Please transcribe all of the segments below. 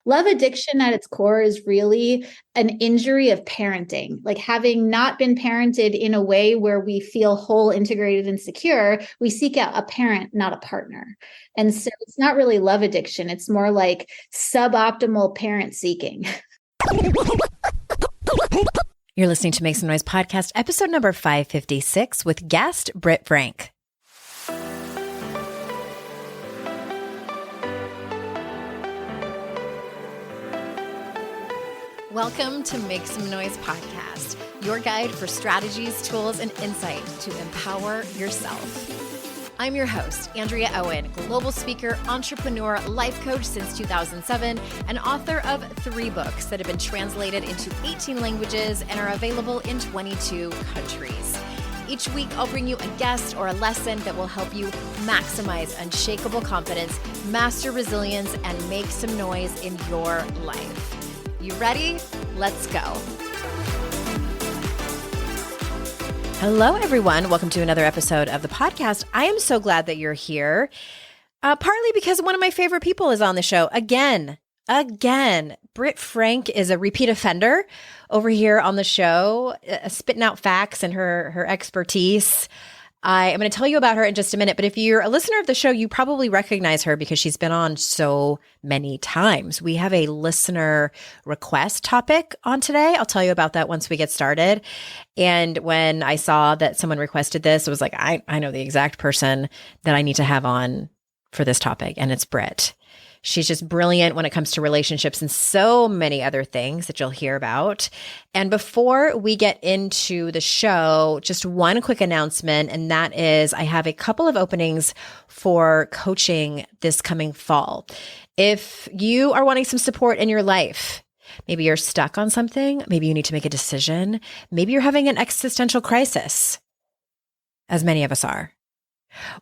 love addiction at its core is really an injury of parenting, like having not been parented in a way where we feel whole, integrated, and secure. We seek out a parent, not a partner. And so it's not really love addiction. It's more like suboptimal parent seeking. You're listening to Make Some Noise podcast, episode number 556 with guest Britt Frank. Welcome to Make Some Noise podcast, your guide for strategies, tools, and insight to empower yourself. I'm your host, Andrea Owen, global speaker, entrepreneur, life coach since 2007, and author of 3 books that have been translated into 18 languages and are available in 22 countries. Each week, I'll bring you a guest or a lesson that will help you maximize unshakable confidence, master resilience, and make some noise in your life. You ready? Let's go. Hello, everyone. Welcome to another episode of the podcast. I am so glad that you're here, partly because one of my favorite people is on the show again. Britt Frank is a repeat offender over here on the show, spitting out facts and her expertise. I am going to tell you about her in just a minute, but if you're a listener of the show, you probably recognize her because she's been on so many times. We have a listener request topic on today. I'll tell you about that once we get started. And when I saw that someone requested this, I was like, I know the exact person that I need to have on for this topic, and it's Britt. She's just brilliant when it comes to relationships and so many other things that you'll hear about. And before we get into the show, just one quick announcement, and that is I have a couple of openings for coaching this coming fall. If you are wanting some support in your life, maybe you're stuck on something, maybe you need to make a decision, maybe you're having an existential crisis, as many of us are.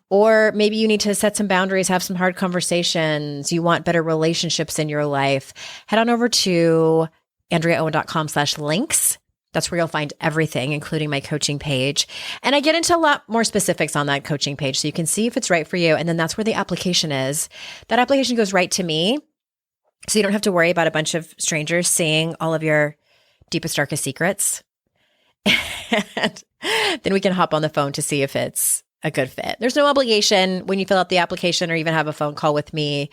Or maybe you need to set some boundaries, have some hard conversations. You want better relationships in your life. Head on over to AndreaOwen.com/links. That's where you'll find everything, including my coaching page. And I get into a lot more specifics on that coaching page so you can see if it's right for you. And then that's where the application is. That application goes right to me. So you don't have to worry about a bunch of strangers seeing all of your deepest, darkest secrets. And then we can hop on the phone to see if it's a good fit. There's no obligation when you fill out the application or even have a phone call with me.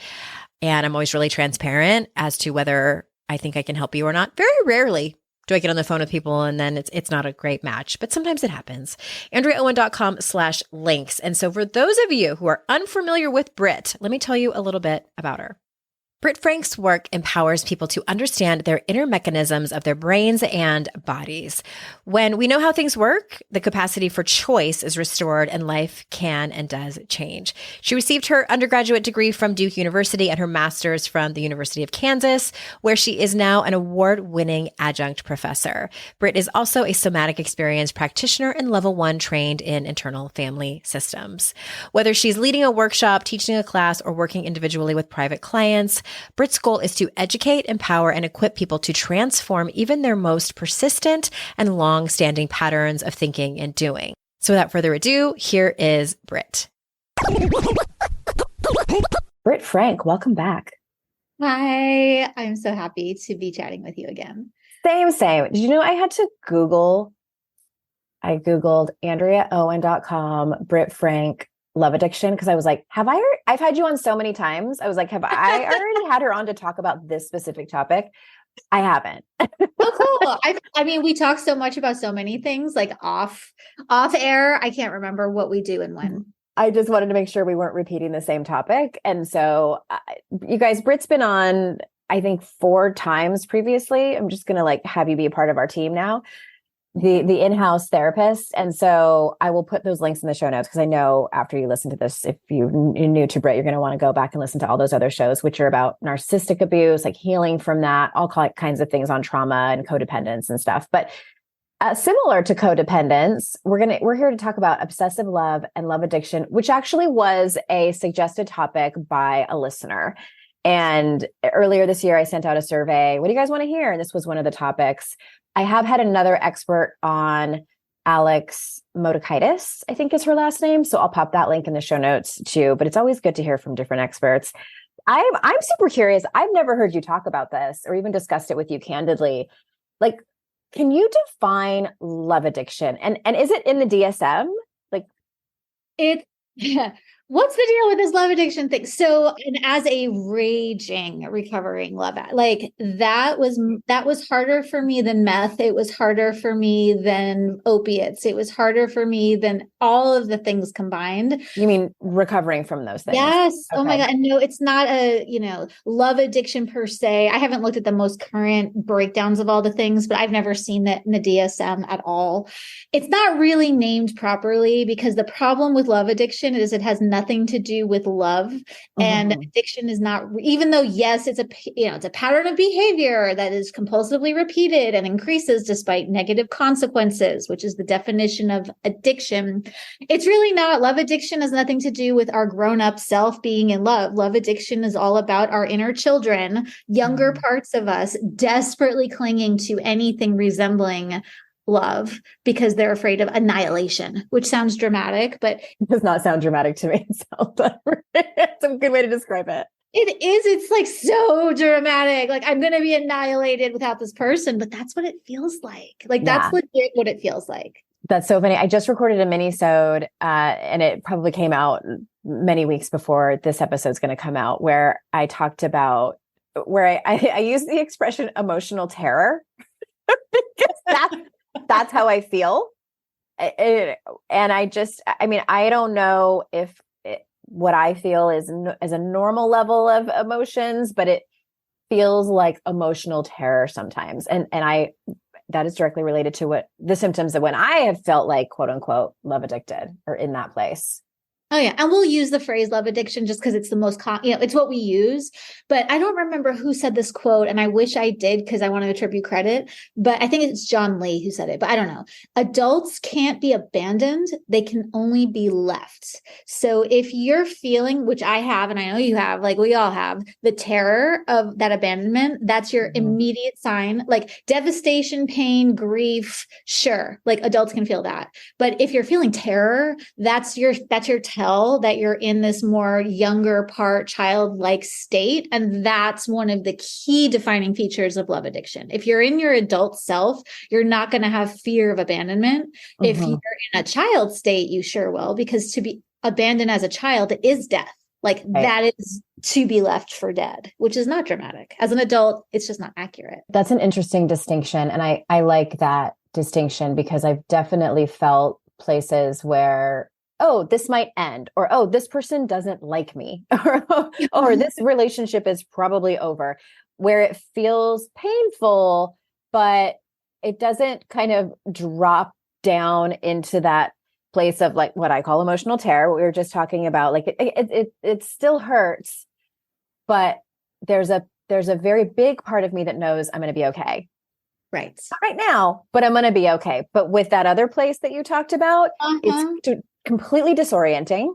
And I'm always really transparent as to whether I think I can help you or not. Very rarely do I get on the phone with people and then it's not a great match, but sometimes it happens. AndreaOwen.com/links. And so for those of you who are unfamiliar with Britt, let me tell you a little bit about her. Britt Frank's work empowers people to understand their inner mechanisms of their brains and bodies. When we know how things work, the capacity for choice is restored and life can and does change. She received her undergraduate degree from Duke University and her master's from the University of Kansas, where she is now an award-winning adjunct professor. Britt is also a somatic experience practitioner and level 1 trained in internal family systems. Whether she's leading a workshop, teaching a class, or working individually with private clients, Britt's goal is to educate, empower, and equip people to transform even their most persistent and long-standing patterns of thinking and doing. So without further ado, here is Britt. Britt Frank, welcome back. Hi, I'm so happy to be chatting with you again. Same. Did you know I had to Googled AndreaOwen.com, Britt Frank, love addiction, because I was like, I've had you on so many times. I was like, have I already had her on to talk about this specific topic? I haven't. Oh, cool. I mean, we talk so much about so many things, like off air. I can't remember what we do and when. I just wanted to make sure we weren't repeating the same topic. And so you guys, Britt's been on, I think 4 times previously. I'm just going to have you be a part of our team now. The in-house therapist. And so I will put those links in the show notes because I know after you listen to this, if you're new to Britt, you're going to want to go back and listen to all those other shows, which are about narcissistic abuse, like healing from that, all kinds of things on trauma and codependence and stuff. But similar to codependence, we're here to talk about obsessive love and love addiction, which actually was a suggested topic by a listener. And earlier this year, I sent out a survey. What do you guys want to hear? And this was one of the topics. I have had another expert on, Alex Motakaitis, I think is her last name. So I'll pop that link in the show notes too. But it's always good to hear from different experts. I'm super curious. I've never heard you talk about this or even discussed it with you candidly. Like, can you define love addiction? And is it in the DSM? Like It, what's the deal with this love addiction thing? So, and as a raging, recovering love, like that was harder for me than meth. It was harder for me than opiates. It was harder for me than all of the things combined. you mean recovering from those things? Yes. Okay. Oh my God. And no, it's not a, love addiction per se. I haven't looked at the most current breakdowns of all the things, but I've never seen that in the DSM at all. It's not really named properly because the problem with love addiction is it has nothing to do with love. And addiction is not, even though, yes, it's a pattern of behavior that is compulsively repeated and increases despite negative consequences, which is the definition of addiction. It's really not. Love addiction has nothing to do with our grown-up self being in love. Love addiction is all about our inner children, younger parts of us desperately clinging to anything resembling love because they're afraid of annihilation, which sounds dramatic, but it does not sound dramatic to me. It's a good way to describe it. It is. It's like so dramatic. Like I'm going to be annihilated without this person, but that's what it feels like. Like that's legit what it feels like. That's so funny. I just recorded a mini-sode, and it probably came out many weeks before this episode's going to come out, where I talked about where I use the expression emotional terror because that's how I feel. And I don't know if what I feel is a normal level of emotions, but it feels like emotional terror sometimes. And that is directly related to what the symptoms that when I have felt like, quote unquote, love addicted or in that place. Oh yeah. And we'll use the phrase love addiction just because it's the most, it's what we use, but I don't remember who said this quote and I wish I did because I want to attribute credit, but I think it's John Lee who said it, but I don't know. Adults can't be abandoned. They can only be left. So if you're feeling, which I have, and I know you have, like we all have, the terror of that abandonment, that's your immediate sign, like devastation, pain, grief. Sure. Like adults can feel that. But if you're feeling terror, that's your tell that you're in this more younger part childlike state. And that's one of the key defining features of love addiction. If you're in your adult self, you're not going to have fear of abandonment. If you're in a child state, you sure will, because to be abandoned as a child is death. Like that is to be left for dead, which is not dramatic. As an adult, it's just not accurate. That's an interesting distinction. And I like that distinction because I've definitely felt places where, oh, this might end, or, oh, this person doesn't like me, or this relationship is probably over, where it feels painful, but it doesn't kind of drop down into that place of like what I call emotional terror, what we were just talking about. Like it still hurts, but there's a very big part of me that knows I'm going to be okay. Right. Not right now, but I'm going to be okay. But with that other place that you talked about, it's completely disorienting.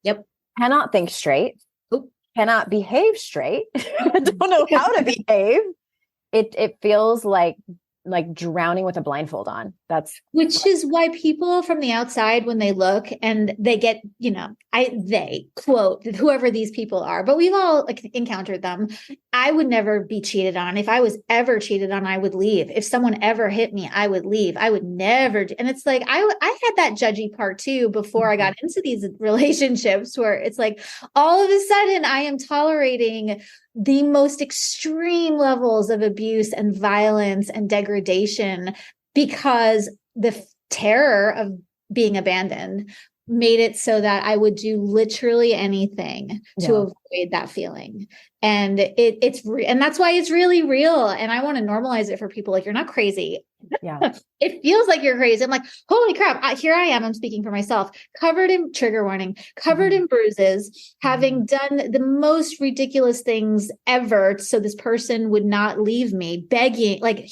Yep. Cannot think straight. Oop. Cannot behave straight. I don't know how to behave. It feels like drowning with a blindfold on. Which is why people from the outside, when they look and they get, they quote whoever these people are, but we've all encountered them. I would never be cheated on. If I was ever cheated on, I would leave. If someone ever hit me, I would leave. I would never. And it's like, I had that judgy part too, before I got into these relationships where it's like, all of a sudden I am tolerating the most extreme levels of abuse and violence and degradation because the terror of being abandoned made it so that I would do literally anything to avoid that feeling. And and that's why it's really real. And I want to normalize it for people. Like, you're not crazy. Yeah. It feels like you're crazy. I'm like, holy crap. Here I am. I'm speaking for myself, covered in trigger warning, covered in bruises, having done the most ridiculous things ever. So this person would not leave me, begging, like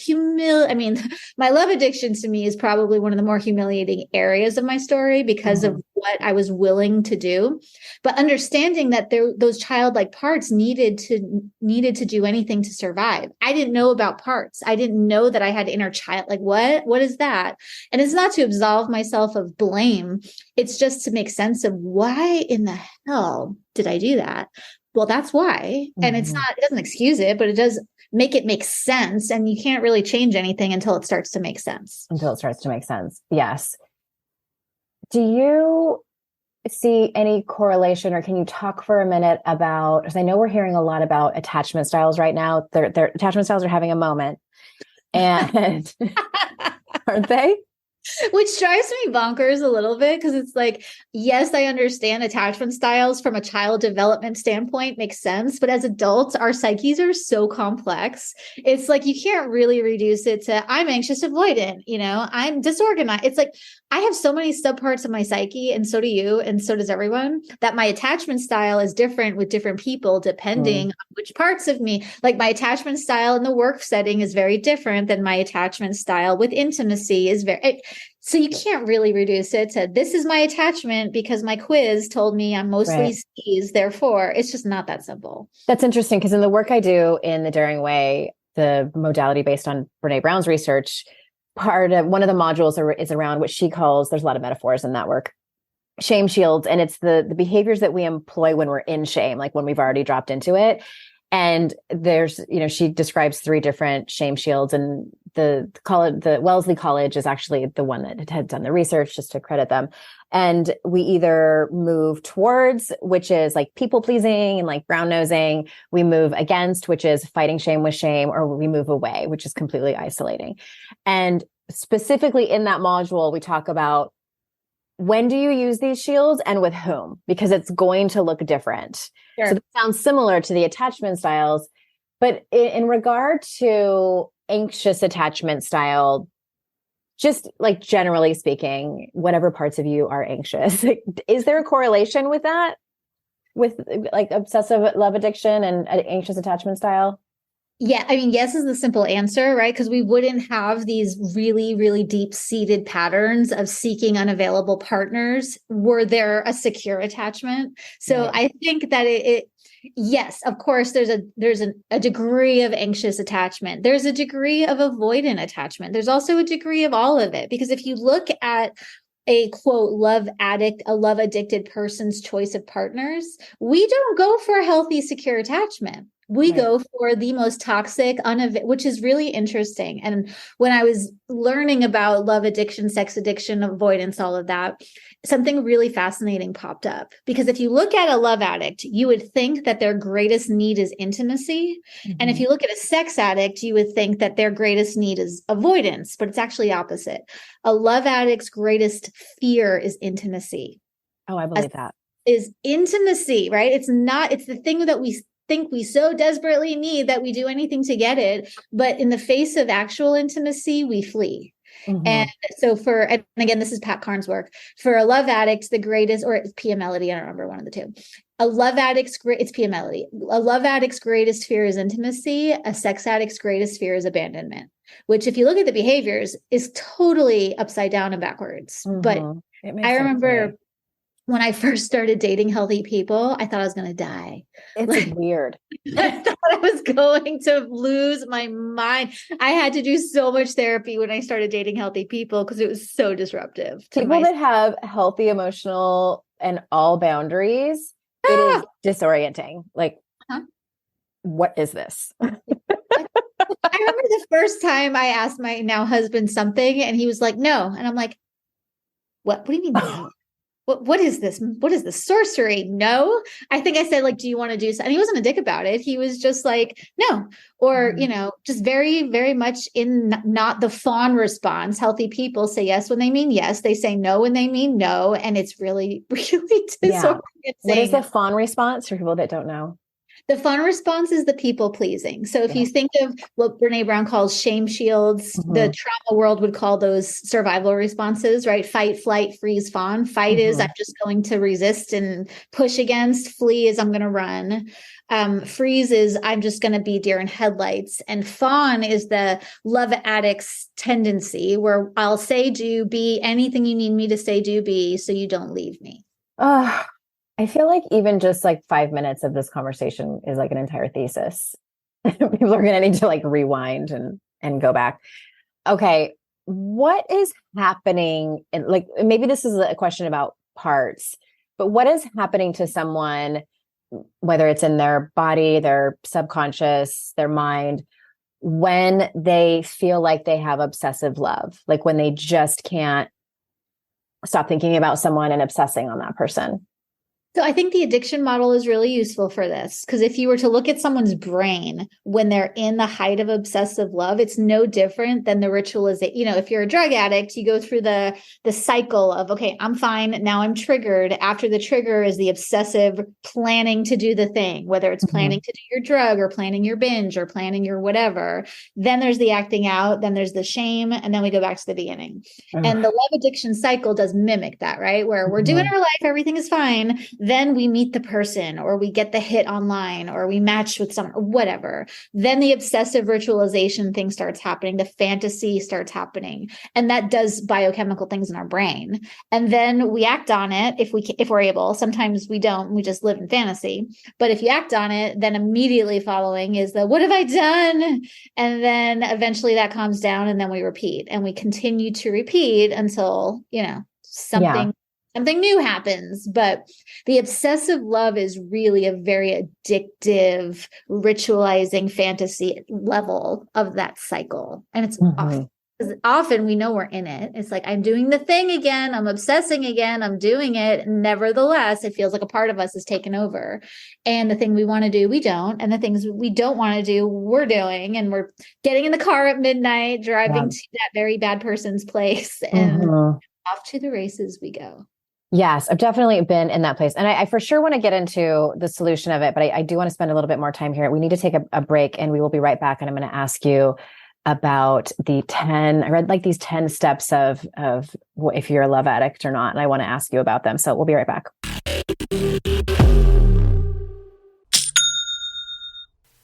my love addiction to me is probably one of the more humiliating areas of my story because of what I was willing to do. But understanding that those childlike parts needed to do anything to survive. I didn't know about parts. I didn't know that I had inner child. Like, what is that? And it's not to absolve myself of blame. It's just to make sense of why in the hell did I do that? well, that's why. And it doesn't excuse it, but it does make it make sense. And you can't really change anything until it starts to make sense. Yes. Do you see any correlation, or can you talk for a minute about, because I know we're hearing a lot about attachment styles right now. Their attachment styles are having a moment. And aren't they? Which drives me bonkers a little bit, because it's like, yes, I understand attachment styles from a child development standpoint makes sense. But as adults, our psyches are so complex. It's like, you can't really reduce it to, I'm anxious avoidant, I'm disorganized. It's like, I have so many subparts of my psyche, and so do you, and so does everyone, that my attachment style is different with different people, depending on which parts of me. Like, my attachment style in the work setting is very different than my attachment style with intimacy is very. So you can't really reduce it to, this is my attachment because my quiz told me I'm mostly C's, therefore. It's just not that simple. That's interesting, because in the work I do in the Daring Way, the modality based on Brene Brown's research, one of the modules is around what she calls, there's a lot of metaphors in that work, shame shields. And it's the behaviors that we employ when we're in shame, like when we've already dropped into it. And there's, she describes 3 different shame shields, and the Wellesley College is actually the one that had done the research, just to credit them. And we either move towards, which is like people pleasing and like brown nosing. We move against, which is fighting shame with shame, or we move away, which is completely isolating. And specifically in that module, we talk about, when do you use these shields and with whom? Because it's going to look different. Sure. So that sounds similar to the attachment styles, but in regard to anxious attachment style, just like generally speaking, whatever parts of you are anxious, is there a correlation with that? With like obsessive love addiction and anxious attachment style? Yeah, I mean, yes is the simple answer, right? Because we wouldn't have these really, really deep-seated patterns of seeking unavailable partners were there a secure attachment. So I think that yes, of course, there's a degree of anxious attachment. There's a degree of avoidant attachment. There's also a degree of all of it. Because if you look at a quote love addict, a love addicted person's choice of partners, we don't go for a healthy, secure attachment. We go for the most toxic, which is really interesting. And when I was learning about love addiction, sex addiction, avoidance, all of that, something really fascinating popped up. Because if you look at a love addict, you would think that their greatest need is intimacy. Mm-hmm. And if you look at a sex addict, you would think that their greatest need is avoidance, but it's actually opposite. A love addict's greatest fear is intimacy. Oh, I believe that. Is intimacy, right? It's the thing that we think we so desperately need that we do anything to get it. But in the face of actual intimacy, we flee. Mm-hmm. And so and again, this is Pat Carnes' work. For a love addict, the greatest, or it's Pia Mellody, I don't remember, one of the two. It's Pia Mellody. A love addict's greatest fear is intimacy. A sex addict's greatest fear is abandonment, which if you look at the behaviors is totally upside down and backwards. Mm-hmm. But I remember when I first started dating healthy people, I thought I was going to die. It's weird. I thought I was going to lose my mind. I had to do so much therapy when I started dating healthy people because it was so disruptive. People that have healthy emotional and all boundaries, it is disorienting. Like, what is this? I remember the first time I asked my now husband something and he was like, no. And I'm like, what do you mean no? What is this? What is this sorcery? No, I think I said, like, do you want to do something? And he wasn't a dick about it. He was just like, no, or, just very, very much in not the fawn response. Healthy people say yes when they mean yes. They say no when they mean no. And it's really, really disorienting. What is the fawn response for people that don't know? The fawn response is the people pleasing. So if you think of what Brene Brown calls shame shields, the trauma world would call those survival responses, right? Fight, flight, freeze, fawn. Fight is I'm just going to resist and push against. Flee is I'm going to run. Freeze is I'm just going to be deer in headlights. And fawn is the love addict's tendency where I'll say, do, be anything you need me to say, do, be, so you don't leave me. I feel like even just like 5 minutes of this conversation is like an entire thesis. People are going to need to like rewind and go back. Okay. What is happening? And like, maybe this is a question about parts, but what is happening to someone whether it's in their body, their subconscious, their mind, when they feel like they have obsessive love, like when they just can't stop thinking about someone and obsessing on that person? So I think the addiction model is really useful for this, because if you were to look at someone's brain when they're in the height of obsessive love, it's no different than the ritualization. You know, if you're a drug addict, you go through the cycle of, okay, I'm fine. Now I'm triggered. After the trigger is the obsessive planning to do the thing, whether it's planning to do your drug or planning your binge or planning your whatever. Then there's the acting out, then there's the shame, and then we go back to the beginning. And the love addiction cycle does mimic that, right? Where we're doing our life, everything is fine. Then we meet the person, or we get the hit online, or we match with someone, whatever. Then the obsessive ritualization thing starts happening. The fantasy starts happening. And that does biochemical things in our brain. And then we act on it if we're able. Sometimes we don't. We just live in fantasy. But if you act on it, then immediately following is the, what have I done? And then eventually that calms down, and then we repeat. And we continue to repeat until, something new happens. But the obsessive love is really a very addictive, ritualizing fantasy level of that cycle. And it's often we know we're in it. It's like, I'm doing the thing again. I'm obsessing again. I'm doing it. Nevertheless, it feels like a part of us is taken over. And the thing we want to do, we don't. And the things we don't want to do, we're doing. And we're getting in the car at midnight, driving to that very bad person's place, and off to the races we go. Yes, I've definitely been in that place. And I for sure want to get into the solution of it, but I do want to spend a little bit more time here. We need to take a break, and we will be right back. And I'm going to ask you about I read like these 10 steps of if you're a love addict or not. And I want to ask you about them. So we'll be right back.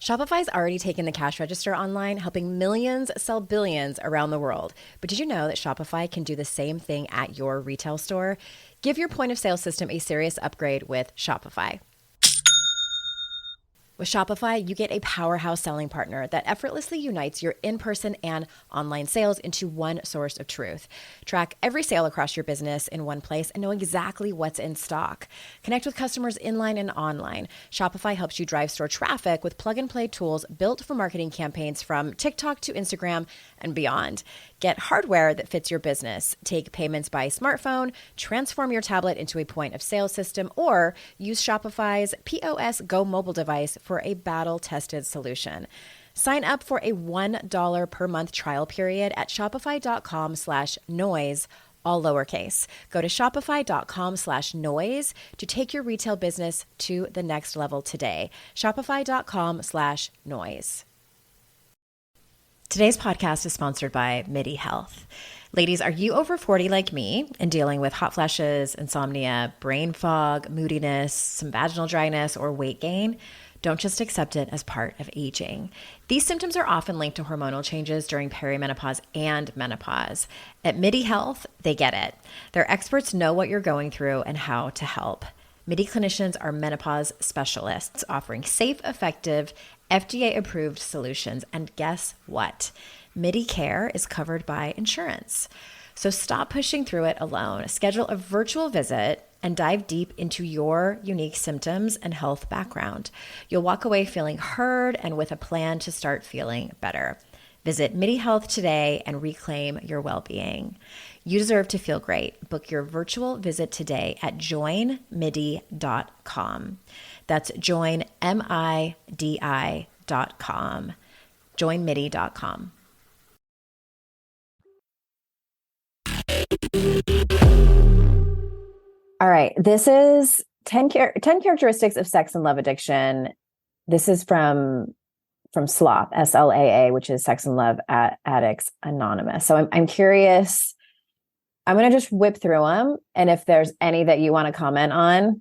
Shopify's already taken the cash register online, helping millions sell billions around the world. But did you know that Shopify can do the same thing at your retail store? Give your point of sale system a serious upgrade with Shopify. With Shopify, you get a powerhouse selling partner that effortlessly unites your in-person and online sales into one source of truth. Track every sale across your business in one place and know exactly what's in stock. Connect with customers inline and online. Shopify helps you drive store traffic with plug-and-play tools built for marketing campaigns from TikTok to Instagram and beyond. Get hardware that fits your business. Take payments by smartphone, transform your tablet into a point of sale system, or use Shopify's POS Go mobile device for a battle-tested solution. Sign up for a $1 per month trial period at shopify.com/noise, all lowercase. Go to shopify.com/noise to take your retail business to the next level today. Shopify.com/noise. Today's podcast is sponsored by MIDI Health. Ladies, are you over 40 like me and dealing with hot flashes, insomnia, brain fog, moodiness, some vaginal dryness, or weight gain? Don't just accept it as part of aging. These symptoms are often linked to hormonal changes during perimenopause and menopause. At MIDI Health, they get it. Their experts know what you're going through and how to help. MIDI clinicians are menopause specialists offering safe, effective, FDA-approved solutions. And guess what? MIDI care is covered by insurance. So stop pushing through it alone. Schedule a virtual visit and dive deep into your unique symptoms and health background. You'll walk away feeling heard and with a plan to start feeling better. Visit MIDI Health today and reclaim your well-being. You deserve to feel great. Book your virtual visit today at joinmidi.com. That's joinmidi.com. joinmidi.com. All right. This is 10 characteristics of sex and love addiction. This is from SLAA, SLAA, which is Sex and Love Addicts Anonymous. So I'm curious. I'm going to just whip through them. And if there's any that you want to comment on,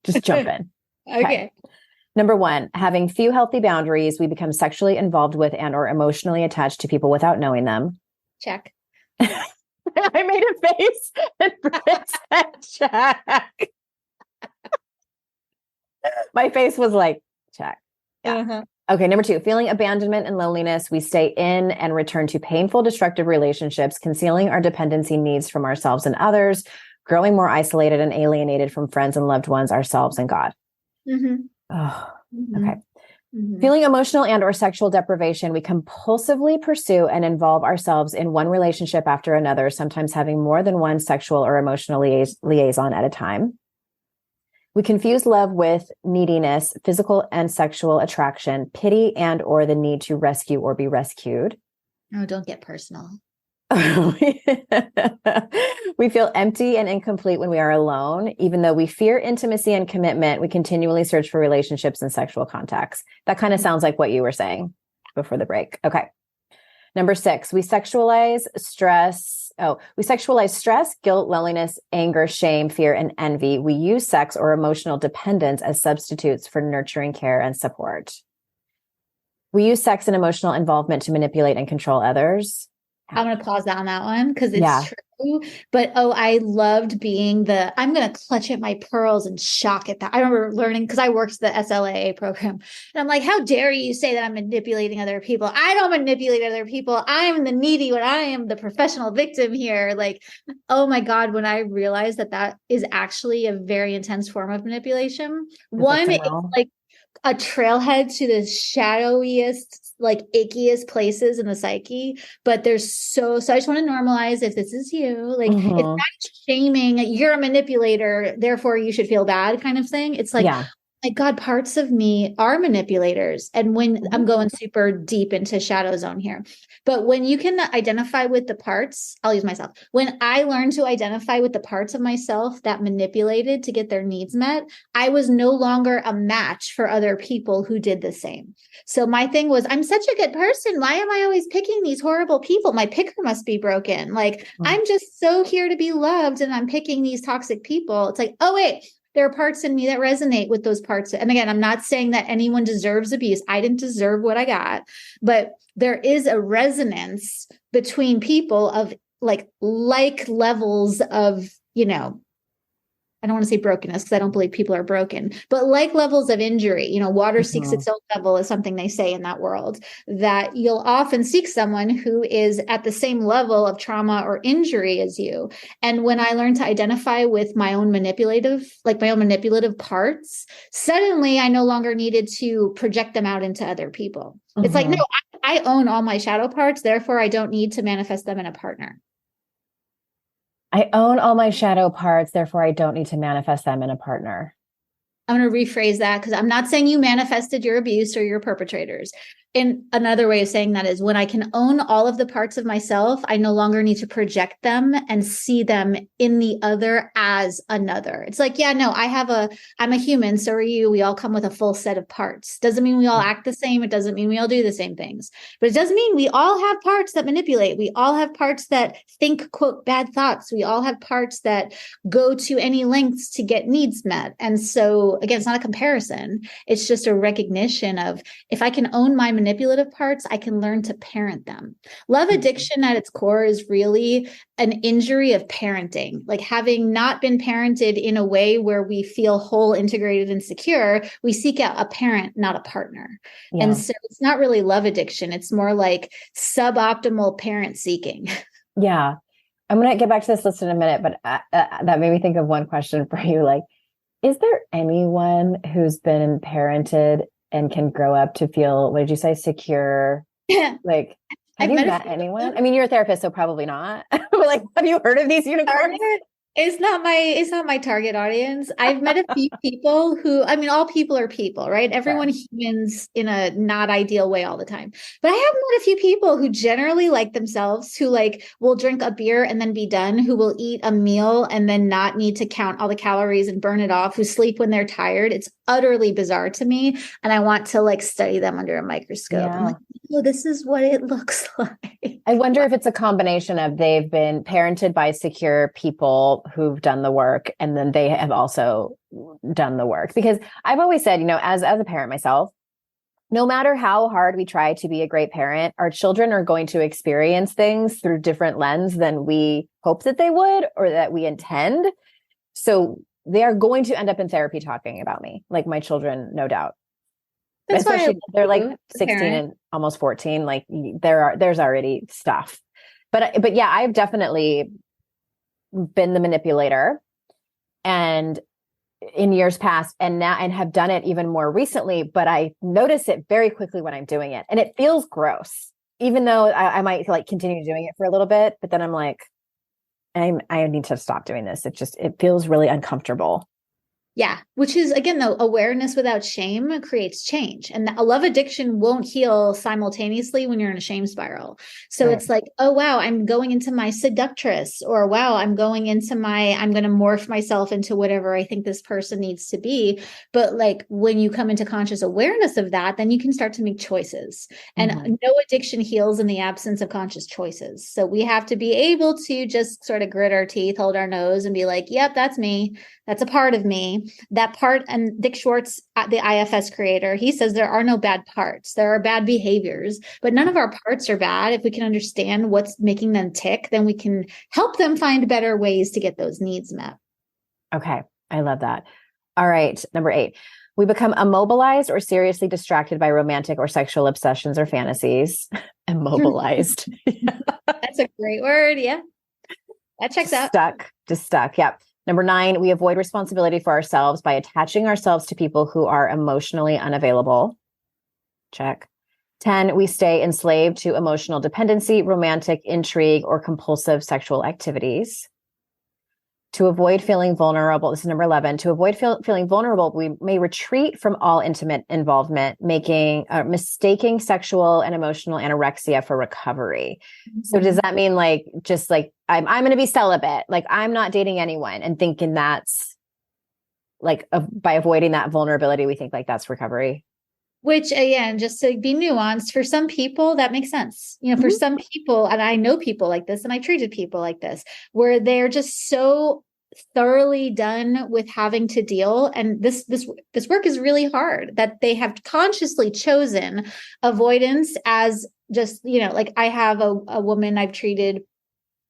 just jump in. Okay. Number 1, having few healthy boundaries. We become sexually involved with and or emotionally attached to people without knowing them. Check. I made a face and Britt said check. My face was like, check. Yeah. Okay, number 2, feeling abandonment and loneliness. We stay in and return to painful, destructive relationships, concealing our dependency needs from ourselves and others, growing more isolated and alienated from friends and loved ones, ourselves and God. Oh, Mm-hmm. okay. Feeling emotional and or sexual deprivation, we compulsively pursue and involve ourselves in one relationship after another, sometimes having more than one sexual or emotional liaison at a time. We confuse love with neediness, physical and sexual attraction, pity and or the need to rescue or be rescued. Oh, don't get personal. We feel empty and incomplete when we are alone. Even though we fear intimacy and commitment, we continually search for relationships and sexual contacts. That kind of sounds like what you were saying before the break. Okay. Number 6, we sexualize stress. We sexualize stress, guilt, loneliness, anger, shame, fear, and envy. We use sex or emotional dependence as substitutes for nurturing care and support. We use sex and emotional involvement to manipulate and control others. I'm going to pause on that one because it's true. But I loved being I'm going to clutch at my pearls and shock at that. I remember learning because I worked the SLAA program. And I'm like, how dare you say that I'm manipulating other people? I don't manipulate other people. I'm the needy when I am the professional victim here. Like, oh my God, when I realized that is actually a very intense form of manipulation. One, it's like a trailhead to the shadowiest, like ickiest places in the psyche. But there's so I just want to normalize if this is you, like it's not shaming, you're a manipulator, therefore you should feel bad kind of thing. It's like, my God, parts of me are manipulators. And when I'm going super deep into shadow zone here, but when you can identify with the parts, I'll use myself. When I learned to identify with the parts of myself that manipulated to get their needs met, I was no longer a match for other people who did the same. So my thing was, I'm such a good person. Why am I always picking these horrible people? My picker must be broken. Like, I'm just so here to be loved and I'm picking these toxic people. It's like, oh, wait. There are parts in me that resonate with those parts. And again, I'm not saying that anyone deserves abuse. I didn't deserve what I got, but there is a resonance between people of like levels of, I don't want to say brokenness because I don't believe people are broken, but like levels of injury, water seeks its own level is something they say in that world, that you'll often seek someone who is at the same level of trauma or injury as you. And when I learned to identify with my own manipulative parts, suddenly I no longer needed to project them out into other people. It's like, no, I own all my shadow parts. Therefore, I don't need to manifest them in a partner. I own all my shadow parts, therefore I don't need to manifest them in a partner. I'm going to rephrase that because I'm not saying you manifested your abuse or your perpetrators. And another way of saying that is when I can own all of the parts of myself, I no longer need to project them and see them in the other as another. It's like, I'm a human. So are you. We all come with a full set of parts. Doesn't mean we all act the same. It doesn't mean we all do the same things, but it does mean we all have parts that manipulate. We all have parts that think, quote, bad thoughts. We all have parts that go to any lengths to get needs met. And so again, it's not a comparison. It's just a recognition of if I can own my manipulative parts, I can learn to parent them. Love addiction at its core is really an injury of parenting, like having not been parented in a way where we feel whole, integrated, and secure. We seek out a parent, not a partner. Yeah. And so it's not really love addiction. It's more like suboptimal parent seeking. Yeah. I'm going to get back to this list in a minute, but that made me think of one question for you. Like, is there anyone who's been parented and can grow up to feel, what did you say, secure? Like, have you met anyone? I mean, you're a therapist, so probably not. Like, have you heard of these unicorns? It's not my target audience. I've met a few people who, I mean, all people are people, right? Everyone humans in a not ideal way all the time. But I have met a few people who generally like themselves, who like will drink a beer and then be done, who will eat a meal and then not need to count all the calories and burn it off, who sleep when they're tired. It's utterly bizarre to me. And I want to like study them under a microscope. Yeah. I'm like, oh, this is what it looks like. I wonder if it's a combination of they've been parented by secure people who've done the work, and then they have also done the work. Because I've always said, as a parent myself, no matter how hard we try to be a great parent, our children are going to experience things through different lens than we hope that they would or that we intend. So they are going to end up in therapy talking about me, like my children, no doubt. That's especially why they're like 16 and almost 14. Like there's already stuff. But yeah, I've definitely been the manipulator. And in years past and have done it even more recently, but I notice it very quickly when I'm doing it, and it feels gross, even though I might like continue doing it for a little bit, but then I'm like, I need to stop doing this. It feels really uncomfortable. Yeah, which is, again, though, awareness without shame creates change. And a love addiction won't heal simultaneously when you're in a shame spiral. So Right. It's like, oh, wow, I'm going into my seductress, or wow, I'm going to morph myself into whatever I think this person needs to be. But like when you come into conscious awareness of that, then you can start to make choices. And no addiction heals in the absence of conscious choices. So we have to be able to just sort of grit our teeth, hold our nose, and be like, yep, that's me. That's a part of me. That part, and Dick Schwartz, the IFS creator, he says there are no bad parts. There are bad behaviors, but none of our parts are bad. If we can understand what's making them tick, then we can help them find better ways to get those needs met. Okay. I love that. All right. Number 8, we become immobilized or seriously distracted by romantic or sexual obsessions or fantasies. Immobilized. That's a great word. Yeah. That checks out. Just stuck. Yep. Number 9, we avoid responsibility for ourselves by attaching ourselves to people who are emotionally unavailable. Check. 10, we stay enslaved to emotional dependency, romantic intrigue, or compulsive sexual activities. To avoid feeling vulnerable, this is number 11, to avoid feeling vulnerable, we may retreat from all intimate involvement, mistaking sexual and emotional anorexia for recovery. Mm-hmm. So does that mean like, just like, I'm going to be celibate, like I'm not dating anyone, and thinking that's like, by avoiding that vulnerability, we think like that's recovery? Which, again, just to be nuanced, for some people that makes sense. You know, for some people, and I know people like this, and I treated people like this, where they're just so thoroughly done with having to deal, and this work is really hard, that they have consciously chosen avoidance as just, you know, like I have a woman I've treated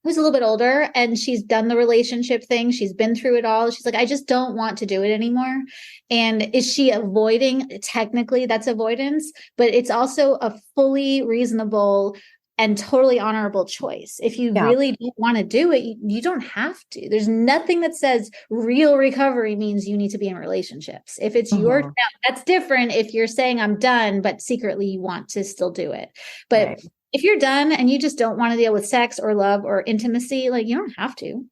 who's a little bit older, and she's done the relationship thing. She's been through it all. She's like, I just don't want to do it anymore. And is she avoiding? Technically, that's avoidance, but it's also a fully reasonable and totally honorable choice. If you really don't want to do it, you don't have to. There's nothing that says real recovery means you need to be in relationships. If it's now, that's different if you're saying I'm done, but secretly you want to still do it. But if you're done and you just don't want to deal with sex or love or intimacy, like you don't have to.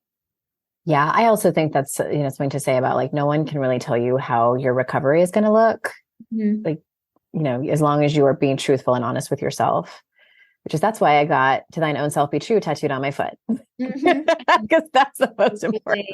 Yeah. I also think that's, something to say about like, no one can really tell you how your recovery is going to look. Mm-hmm. Like, as long as you are being truthful and honest with yourself, that's why I got "To Thine Own Self Be True" tattooed on my foot. Because that's the most important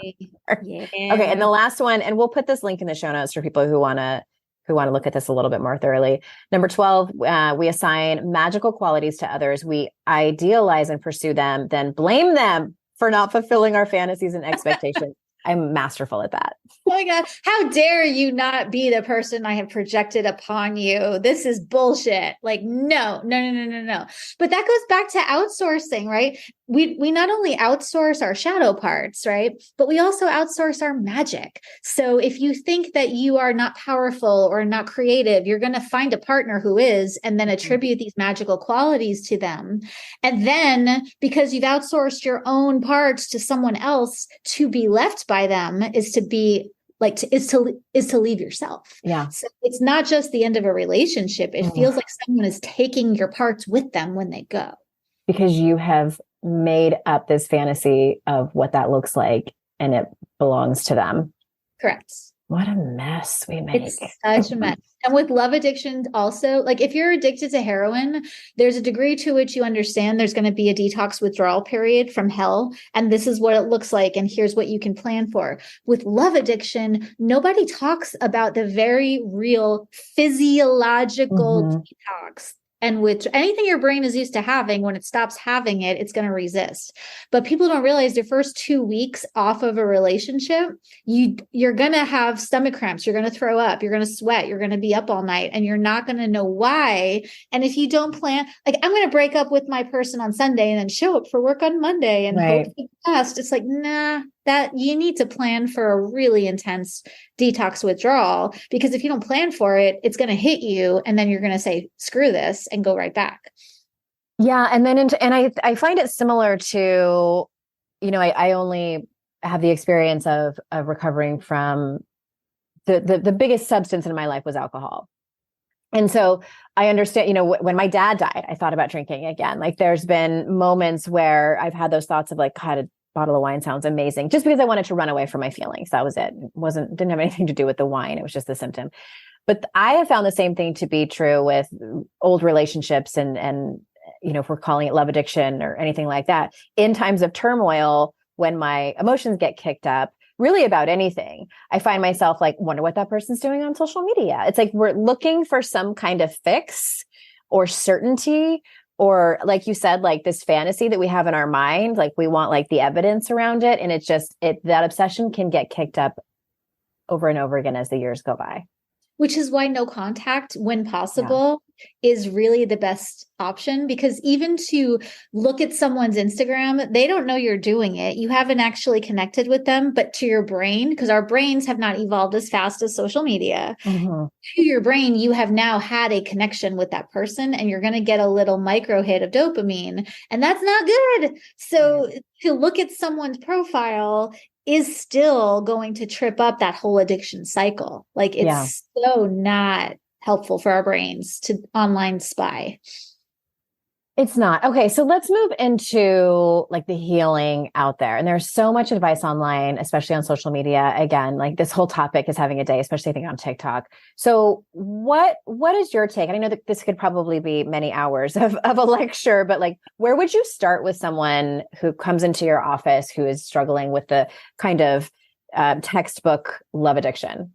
part. Yeah. Okay. And the last one, and we'll put this link in the show notes for people who want to look at this a little bit more thoroughly. Number 12, we assign magical qualities to others. We idealize and pursue them, then blame them for not fulfilling our fantasies and expectations. I'm masterful at that. Oh my God. How dare you not be the person I have projected upon you? This is bullshit. Like, no. But that goes back to outsourcing, right? We not only outsource our shadow parts, right? But we also outsource our magic. So if you think that you are not powerful or not creative, you're going to find a partner who is, and then attribute these magical qualities to them. And then because you've outsourced your own parts to someone else, to be left by them is to be like, is to leave yourself. Yeah. So it's not just the end of a relationship. It feels like someone is taking your parts with them when they go. Because you have made up this fantasy of what that looks like, and it belongs to them. Correct. What a mess we make. It's such a mess. And with love addiction also, like if you're addicted to heroin, there's a degree to which you understand there's going to be a detox withdrawal period from hell. And this is what it looks like. And here's what you can plan for. With love addiction, nobody talks about the very real physiological detox. And with anything your brain is used to having, when it stops having it, it's going to resist. But people don't realize the first 2 weeks off of a relationship, you're going to have stomach cramps. You're going to throw up. You're going to sweat. You're going to be up all night, and you're not going to know why. And if you don't plan, like I'm going to break up with my person on Sunday and then show up for work on Monday and hope for the best. It's like, nah. That you need to plan for a really intense detox withdrawal, because if you don't plan for it, it's going to hit you, and then you're going to say, screw this, and go right back. Yeah. And then, I find it similar to, I only have the experience of recovering from the biggest substance in my life was alcohol. And so I understand, you know, when my dad died, I thought about drinking again. Like there's been moments where I've had those thoughts of like, God, a bottle of wine sounds amazing, just because I wanted to run away from my feelings. That was it. Didn't have anything to do with the wine. It was just the symptom. But I have found the same thing to be true with old relationships and, you know, if we're calling it love addiction or anything like that, in times of turmoil, when my emotions get kicked up, really about anything, I find myself like, wonder what that person's doing on social media. It's like we're looking for some kind of fix or certainty, or like you said, like this fantasy that we have in our mind, like we want like the evidence around it. And it's just, that obsession can get kicked up over and over again as the years go by. Which is why no contact, when possible, is really the best option, because even to look at someone's Instagram, they don't know you're doing it. You haven't actually connected with them, but to your brain, because our brains have not evolved as fast as social media, to your brain, you have now had a connection with that person, and you're going to get a little micro hit of dopamine, and that's not good. So to look at someone's profile is still going to trip up that whole addiction cycle. Like it's so not helpful for our brains to online spy. It's not. Okay, so let's move into like the healing out there. And there's so much advice online, especially on social media. Again, like this whole topic is having a day, especially I think on TikTok. So what is your take? And I know that this could probably be many hours of a lecture, but like, where would you start with someone who comes into your office who is struggling with the kind of textbook love addiction?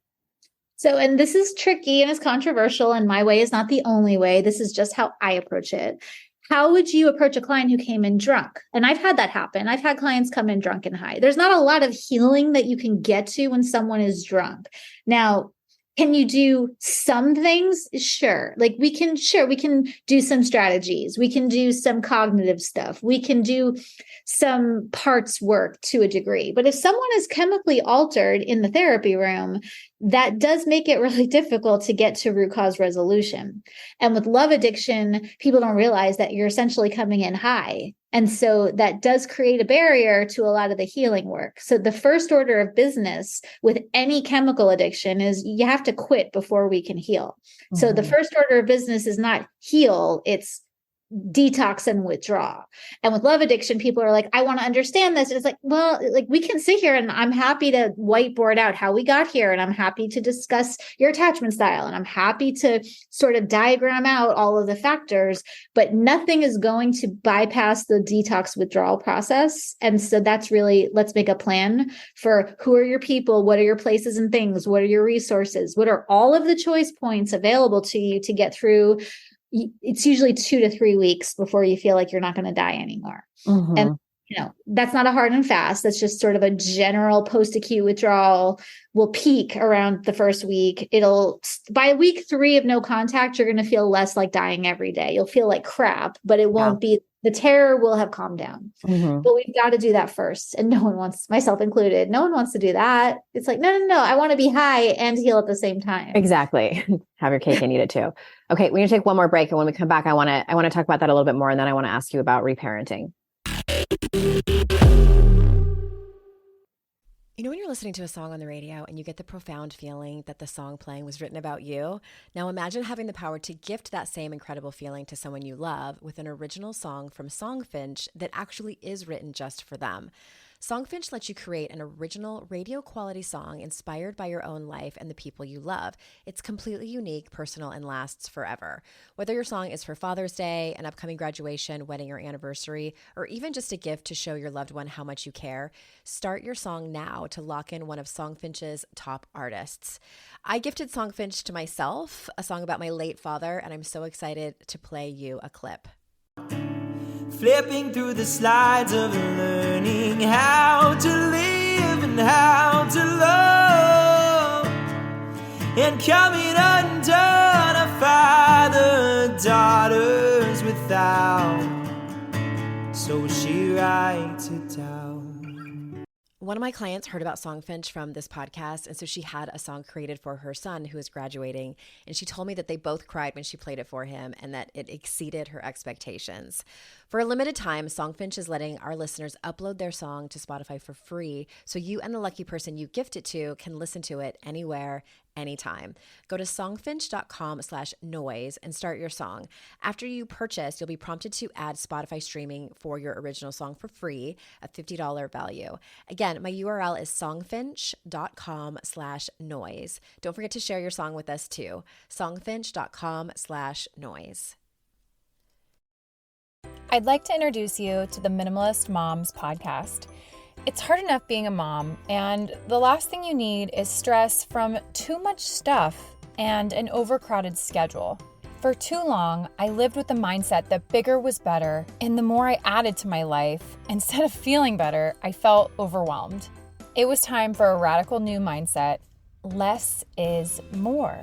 So, and this is tricky and it's controversial, and my way is not the only way. This is just how I approach it. How would you approach a client who came in drunk? And I've had that happen. I've had clients come in drunk and high. There's not a lot of healing that you can get to when someone is drunk. Now, can you do some things? Sure. Like we can do some strategies. We can do some cognitive stuff. We can do some parts work to a degree. But if someone is chemically altered in the therapy room, that does make it really difficult to get to root cause resolution. And with love addiction, people don't realize that you're essentially coming in high. And so that does create a barrier to a lot of the healing work. So the first order of business with any chemical addiction is you have to quit before we can heal. So the first order of business is not heal, it's detox and withdraw. And with love addiction, people are like, I want to understand this. It's like, well, like we can sit here and I'm happy to whiteboard out how we got here. And I'm happy to discuss your attachment style. And I'm happy to sort of diagram out all of the factors, but nothing is going to bypass the detox withdrawal process. And so that's really, let's make a plan for who are your people? What are your places and things? What are your resources? What are all of the choice points available to you to get through? It's usually 2 to 3 weeks before you feel like you're not going to die anymore. And, you know, that's not a hard and fast. That's just sort of a general post-acute withdrawal will peak around the first week. By week 3 of no contact, you're going to feel less like dying every day. You'll feel like crap, but it won't be, the terror will have calmed down. But we've got to do that first. And no one wants, myself included, no one wants to do that. It's like, no, I want to be high and heal at the same time. Exactly. Have your cake and eat it too. Okay, we're gonna take one more break, and when we come back, I want to talk about that a little bit more, and then I want to ask you about reparenting. You know, when you're listening to a song on the radio and you get the profound feeling that the song playing was written about you? Now imagine having the power to gift that same incredible feeling to someone you love with an original song from Songfinch that actually is written just for them. Songfinch lets you create an original radio quality song inspired by your own life and the people you love. It's completely unique, personal, and lasts forever. Whether your song is for Father's Day, an upcoming graduation, wedding, or anniversary, or even just a gift to show your loved one how much you care, start your song now to lock in one of Songfinch's top artists. I gifted Songfinch to myself, a song about my late father, and I'm so excited to play you a clip. Flipping through the slides of learning how to live and how to love, and coming undone a father daughters without, so she writes it down. One of my clients heard about Songfinch from this podcast, and so she had a song created for her son who was graduating, and she told me that they both cried when she played it for him and that it exceeded her expectations. For a limited time, Songfinch is letting our listeners upload their song to Spotify for free, so you and the lucky person you gift it to can listen to it anywhere, anytime. Go to songfinch.com/noise and start your song. After you purchase, you'll be prompted to add Spotify streaming for your original song for free, a $50 value. Again, my URL is songfinch.com/noise. Don't forget to share your song with us too. songfinch.com/noise. I'd like to introduce you to the Minimalist Moms podcast. It's hard enough being a mom, and the last thing you need is stress from too much stuff and an overcrowded schedule. For too long, I lived with the mindset that bigger was better, and the more I added to my life, instead of feeling better, I felt overwhelmed. It was time for a radical new mindset. Less is more.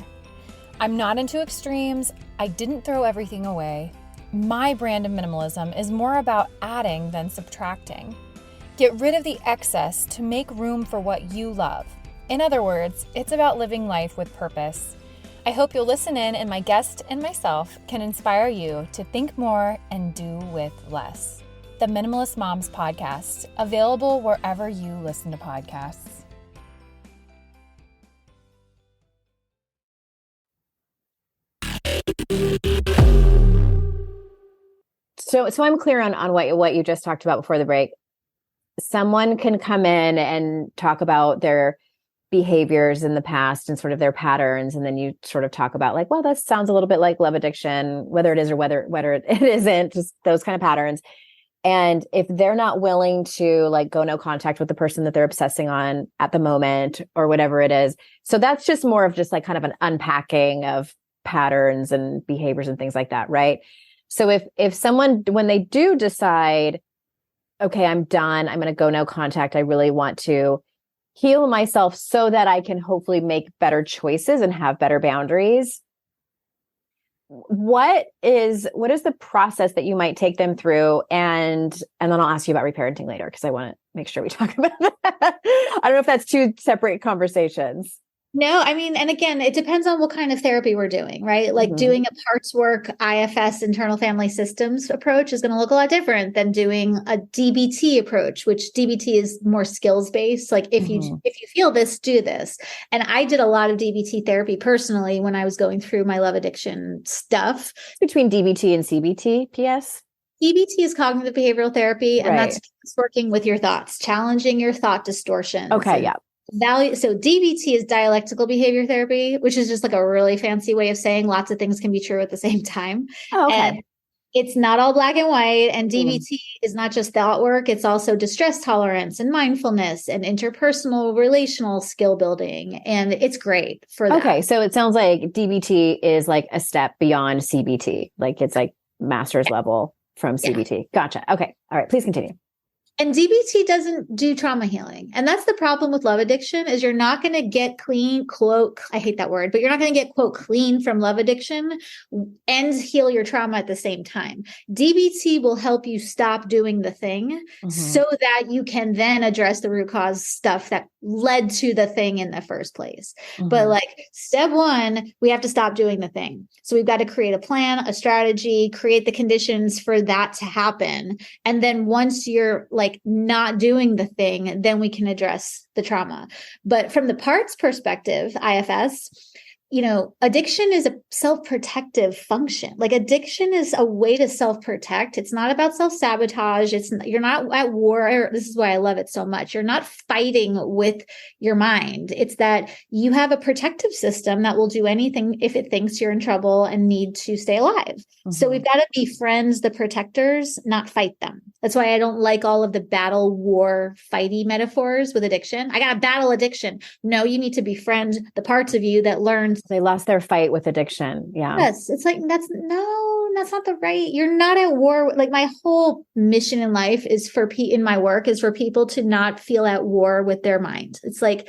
I'm not into extremes. I didn't throw everything away. My brand of minimalism is more about adding than subtracting. Get rid of the excess to make room for what you love. In other words, it's about living life with purpose. I hope you'll listen in, and my guest and myself can inspire you to think more and do with less. The Minimalist Moms podcast, available wherever you listen to podcasts. So I'm clear on what you just talked about before the break. Someone can come in and talk about their behaviors in the past and sort of their patterns. And then you sort of talk about like, well, that sounds a little bit like love addiction, whether it is or whether it isn't, just those kind of patterns. And if they're not willing to like go no contact with the person that they're obsessing on at the moment or whatever it is. So that's just more of just like kind of an unpacking of patterns and behaviors and things like that. Right. So if someone, when they do decide, okay, I'm done, I'm going to go no contact, I really want to heal myself so that I can hopefully make better choices and have better boundaries. What is the process that you might take them through? And then I'll ask you about reparenting later, because I want to make sure we talk about that. I don't know if that's two separate conversations. No, I mean, and again, it depends on what kind of therapy we're doing, right? Like doing a parts work, IFS, internal family systems approach is going to look a lot different than doing a DBT approach, which DBT is more skills based. Like if you feel this, do this. And I did a lot of DBT therapy personally when I was going through my love addiction stuff. Between DBT and CBT, PS? DBT is cognitive behavioral therapy, and that's working with your thoughts, challenging your thought distortions. Okay, yeah. So DBT is dialectical behavior therapy, which is just like a really fancy way of saying lots of things can be true at the same time. Oh, okay. And it's not all black and white. And DBT is not just thought work. It's also distress tolerance and mindfulness and interpersonal relational skill building. And it's great for that. Okay. So it sounds like DBT is like a step beyond CBT. Like it's like master's level from CBT. Yeah. Gotcha. Okay. All right. Please continue. And DBT doesn't do trauma healing. And that's the problem with love addiction is you're not going to get clean, quote, I hate that word, but you're not going to get, quote, clean from love addiction and heal your trauma at the same time. DBT will help you stop doing the thing so that you can then address the root cause stuff that led to the thing in the first place. But like step one, we have to stop doing the thing. So we've got to create a plan, a strategy, create the conditions for that to happen. And then once you're like not doing the thing, then we can address the trauma. But from the parts perspective, IFS, addiction is a self-protective function. Like addiction is a way to self-protect. It's not about self-sabotage. You're not at war. This is why I love it so much. You're not fighting with your mind. It's that you have a protective system that will do anything if it thinks you're in trouble and need to stay alive. So we've got to befriend the protectors, not fight them. That's why I don't like all of the battle, war, fighty metaphors with addiction. I got to battle addiction. No, you need to befriend the parts of you that learned. They lost their fight with addiction. Yeah. Yes. It's like, that's not the right. You're not at war. Like my whole mission in life is in my work is for people to not feel at war with their mind. It's like,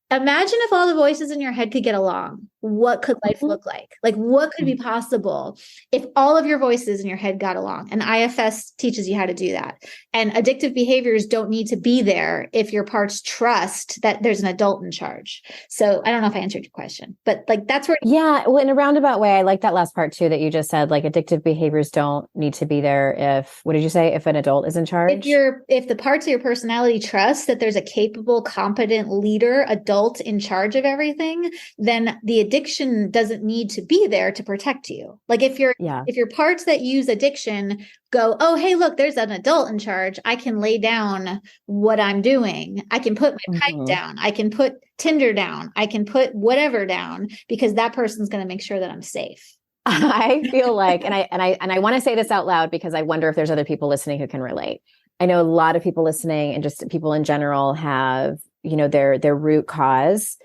imagine if all the voices in your head could get along. What could life look like? Like what could be possible if all of your voices in your head got along? And IFS teaches you how to do that. And addictive behaviors don't need to be there if your parts trust that there's an adult in charge. So I don't know if I answered your question, but like that's where. Yeah. Well, in a roundabout way, I like that last part too, that you just said, like addictive behaviors don't need to be there what did you say? If an adult is in charge? If the parts of your personality trust that there's a capable, competent leader, adult adult in charge of everything, then the addiction doesn't need to be there to protect you. Like if your parts that use addiction go, oh, hey, look, there's an adult in charge, I can lay down what I'm doing. I can put my pipe down. I can put Tinder down. I can put whatever down because that person's going to make sure that I'm safe. I feel like, and I want to say this out loud because I wonder if there's other people listening who can relate. I know a lot of people listening and just people in general have, their root cause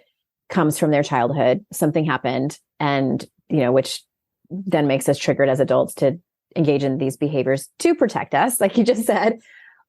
comes from their childhood. Something happened and, which then makes us triggered as adults to engage in these behaviors to protect us. Like you just said,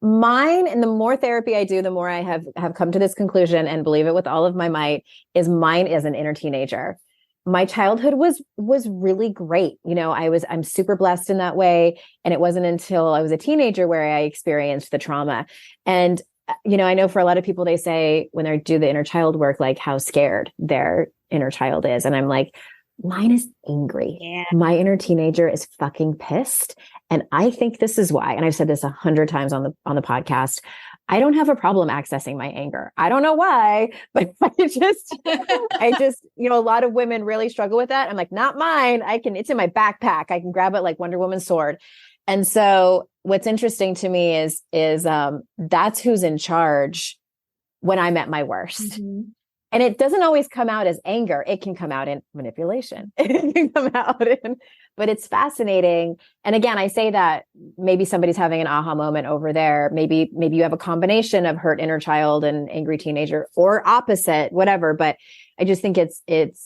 mine, and the more therapy I do, the more I have come to this conclusion and believe it with all of my might, is mine is an inner teenager. My childhood was really great. I'm super blessed in that way. And it wasn't until I was a teenager where I experienced the trauma. And, I know for a lot of people, they say when they do the inner child work, like how scared their inner child is. And I'm like, mine is angry. Yeah. My inner teenager is fucking pissed. And I think this is why, and I've said this 100 times on the podcast, I don't have a problem accessing my anger. I don't know why, but I just, a lot of women really struggle with that. I'm like, not mine. It's in my backpack. I can grab it like Wonder Woman's sword. And so what's interesting to me is that's who's in charge when I'm at my worst. Mm-hmm. And it doesn't always come out as anger. It can come out in manipulation. It can come out but it's fascinating. And again, I say that maybe somebody's having an aha moment over there. Maybe you have a combination of hurt inner child and angry teenager, or opposite, whatever. But I just think it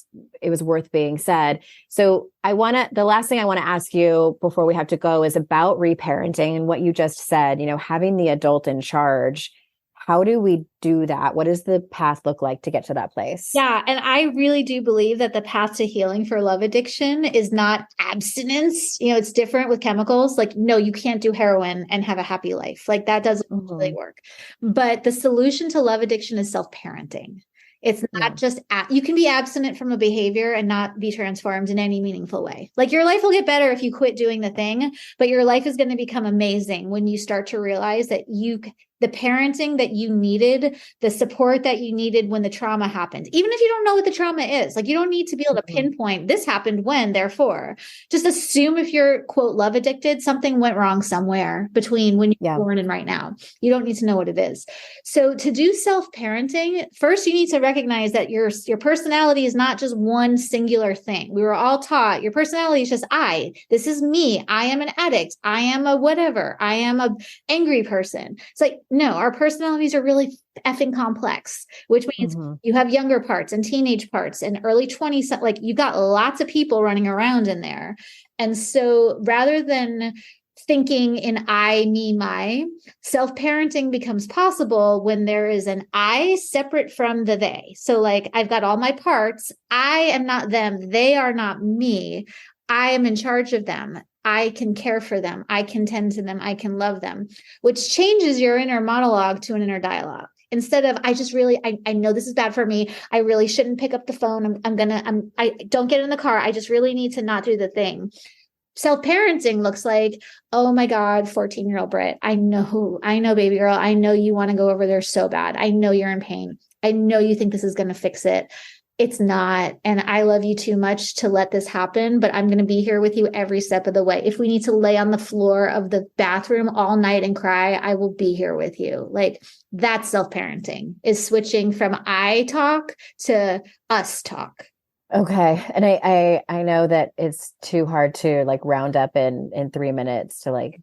was worth being said. So the last thing I want to ask you before we have to go is about reparenting and what you just said, having the adult in charge. How do we do that? What does the path look like to get to that place? Yeah. And I really do believe that the path to healing for love addiction is not abstinence. It's different with chemicals. Like, no, you can't do heroin and have a happy life. Like that doesn't really work. But the solution to love addiction is self-parenting. It's not just, you can be abstinent from a behavior and not be transformed in any meaningful way. Like your life will get better if you quit doing the thing, but your life is going to become amazing when you start to realize that the parenting that you needed, the support that you needed when the trauma happened, even if you don't know what the trauma is, like you don't need to be able to pinpoint this happened when, therefore, just assume if you're quote love addicted, something went wrong somewhere between when you were born and right now. You don't need to know what it is. So to do self-parenting, first you need to recognize that your personality is not just one singular thing. We were all taught your personality is just this is me. I am an addict. I am a whatever. I am a angry person. It's like, no, our personalities are really effing complex, which means you have younger parts and teenage parts and early 20s. Like you've got lots of people running around in there. And so rather than thinking in I, me, my, self-parenting becomes possible when there is an I separate from the they. So like I've got all my parts. I am not them. They are not me. I am in charge of them. I can care for them. I can tend to them. I can love them, which changes your inner monologue to an inner dialogue. Instead of, I know this is bad for me. I really shouldn't pick up the phone. I don't get in the car. I just really need to not do the thing. Self-parenting looks like, oh my God, 14-year-old Britt. I know, baby girl. I know you want to go over there so bad. I know you're in pain. I know you think this is going to fix it. It's not. And I love you too much to let this happen, but I'm going to be here with you every step of the way. If we need to lay on the floor of the bathroom all night and cry, I will be here with you. Like that's self-parenting, is switching from I talk to us talk. Okay. And I know that it's too hard to like round up in 3 minutes to like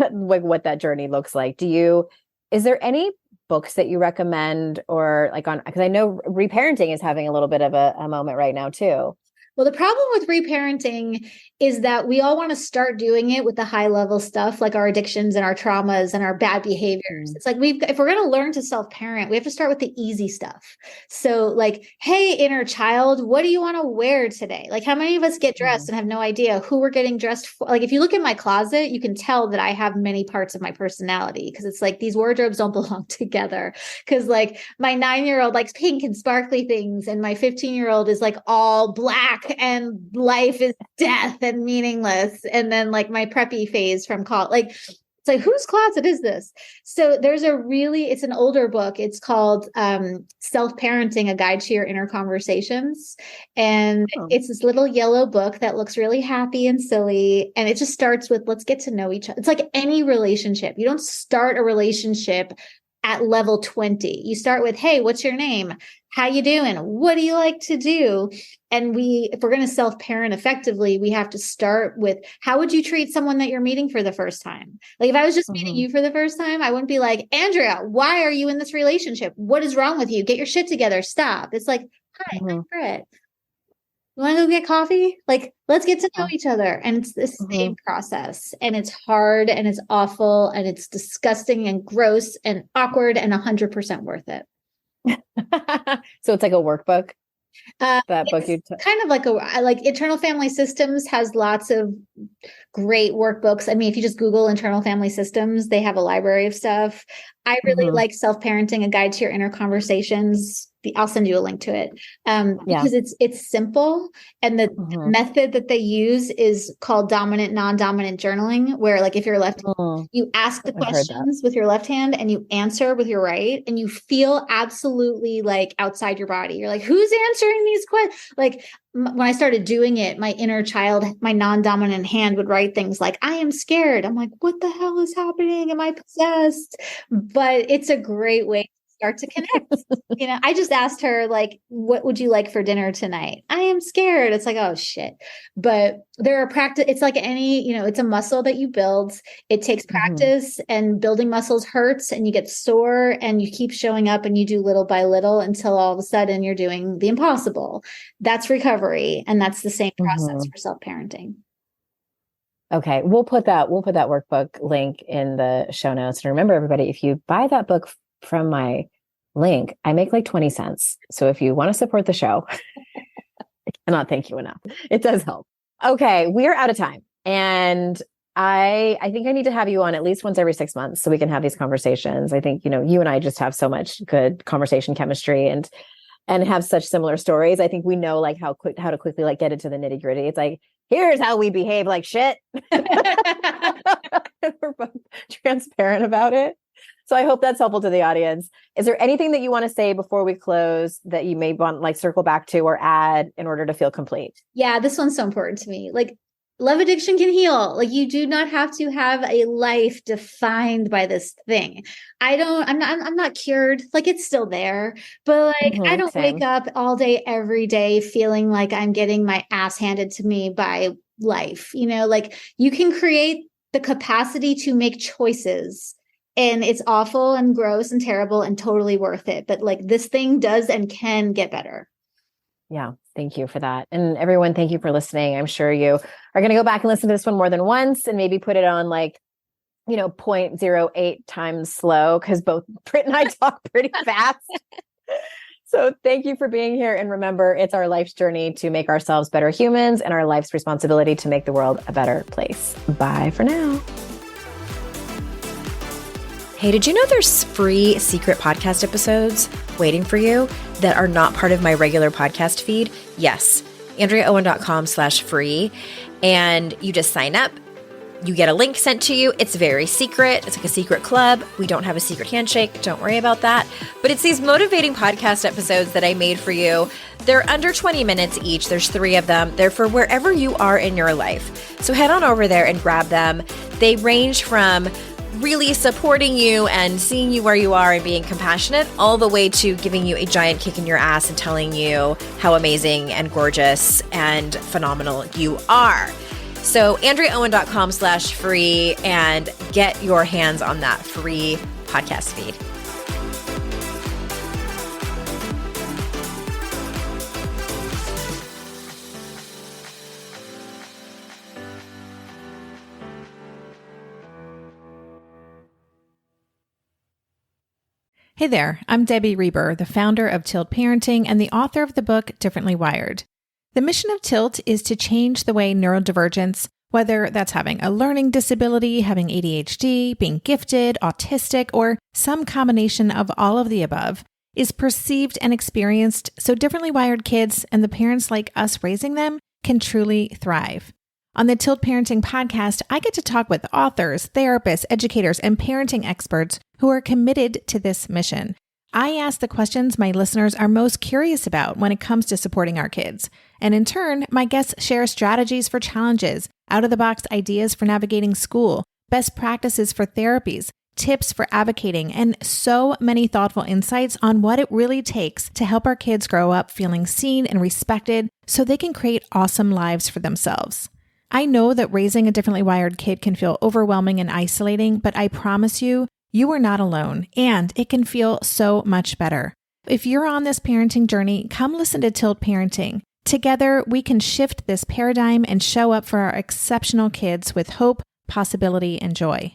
what that journey looks like. Is there any books that you recommend or like because I know reparenting is having a little bit of a moment right now too. Well, the problem with reparenting is that we all want to start doing it with the high level stuff, like our addictions and our traumas and our bad behaviors. It's like if we're going to learn to self-parent, we have to start with the easy stuff. So like, hey, inner child, what do you want to wear today? Like how many of us get dressed and have no idea who we're getting dressed for? Like if you look in my closet, you can tell that I have many parts of my personality because it's like these wardrobes don't belong together. Because like my 9-year-old likes pink and sparkly things and my 15-year-old is like all black and life is death and meaningless. And then like my preppy phase from college, like It's like, whose closet is this? So it's an older book. It's called Self-Parenting, A Guide to Your Inner Conversations. And it's this little yellow book that looks really happy and silly. And it just starts with, let's get to know each other. It's like any relationship. You don't start a relationship at level 20. You start with, hey, what's your name? How you doing? What do you like to do? And if we're going to self-parent effectively, we have to start with, how would you treat someone that you're meeting for the first time? Like if I was just meeting you for the first time, I wouldn't be like, Andrea, why are you in this relationship? What is wrong with you? Get your shit together. Stop. It's like, hi, I'm Britt. You want to go get coffee? Like, let's get to know each other. And it's the same process. And it's hard and it's awful and it's disgusting and gross and awkward and 100% worth it. So it's like a workbook. That book kind of like Internal Family Systems has lots of great workbooks. I mean, if you just Google Internal Family Systems, they have a library of stuff. I really like Self-Parenting, A Guide to Your Inner Conversations. I'll send you a link to it because it's simple. And the method that they use is called dominant, non-dominant journaling, where like if you're left, you ask the questions with your left hand and you answer with your right, and you feel absolutely like outside your body. You're like, who's answering these questions? Like when I started doing it, my inner child, my non-dominant hand would write things like, I am scared. I'm like, what the hell is happening? Am I possessed? But it's a great way start to connect. I just asked her, like, what would you like for dinner tonight? I am scared. It's like, oh shit. But there are practice. It's like it's a muscle that you build. It takes practice, and building muscles hurts, and you get sore, and you keep showing up, and you do little by little until all of a sudden you're doing the impossible. That's recovery. And that's the same process for self-parenting. Okay. We'll put that workbook link in the show notes. And remember, everybody, if you buy that book from my link, I make like 20 cents. So if you want to support the show, I cannot thank you enough. It does help. Okay. We're out of time. And I think I need to have you on at least once every 6 months so we can have these conversations. I think, you and I just have so much good conversation chemistry and have such similar stories. I think we know like how to quickly like get into the nitty gritty. It's like, here's how we behave like shit. We're both transparent about it. So I hope that's helpful to the audience. Is there anything that you want to say before we close that you may want like circle back to or add in order to feel complete? Yeah, this one's so important to me. Like, love addiction can heal. Like, you do not have to have a life defined by this thing. I'm not cured. Like, it's still there, but like, I don't wake up all day, every day feeling like I'm getting my ass handed to me by life. Like, you can create the capacity to make choices. And it's awful and gross and terrible and totally worth it. But like, this thing does and can get better. Yeah. Thank you for that. And everyone, thank you for listening. I'm sure you are going to go back and listen to this one more than once and maybe put it on like, 0.08 times slow, because both Britt and I talk pretty fast. So thank you for being here. And remember, it's our life's journey to make ourselves better humans and our life's responsibility to make the world a better place. Bye for now. Hey, did you know there's free secret podcast episodes waiting for you that are not part of my regular podcast feed? Yes, AndreaOwen.com/free. And you just sign up. You get a link sent to you. It's very secret. It's like a secret club. We don't have a secret handshake. Don't worry about that. But it's these motivating podcast episodes that I made for you. They're under 20 minutes each. There's 3 of them. They're for wherever you are in your life. So head on over there and grab them. They range from really supporting you and seeing you where you are and being compassionate, all the way to giving you a giant kick in your ass and telling you how amazing and gorgeous and phenomenal you are. So AndreaOwen.com/free and get your hands on that free podcast feed. Hey there, I'm Debbie Reber, the founder of Tilt Parenting and the author of the book Differently Wired. The mission of Tilt is to change the way neurodivergence, whether that's having a learning disability, having ADHD, being gifted, autistic, or some combination of all of the above, is perceived and experienced so differently wired kids and the parents like us raising them can truly thrive. On the Tilt Parenting podcast, I get to talk with authors, therapists, educators, and parenting experts who are committed to this mission. I ask the questions my listeners are most curious about when it comes to supporting our kids. And in turn, my guests share strategies for challenges, out-of-the-box ideas for navigating school, best practices for therapies, tips for advocating, and so many thoughtful insights on what it really takes to help our kids grow up feeling seen and respected so they can create awesome lives for themselves. I know that raising a differently wired kid can feel overwhelming and isolating, but I promise you, you are not alone, and it can feel so much better. If you're on this parenting journey, come listen to Tilt Parenting. Together, we can shift this paradigm and show up for our exceptional kids with hope, possibility, and joy.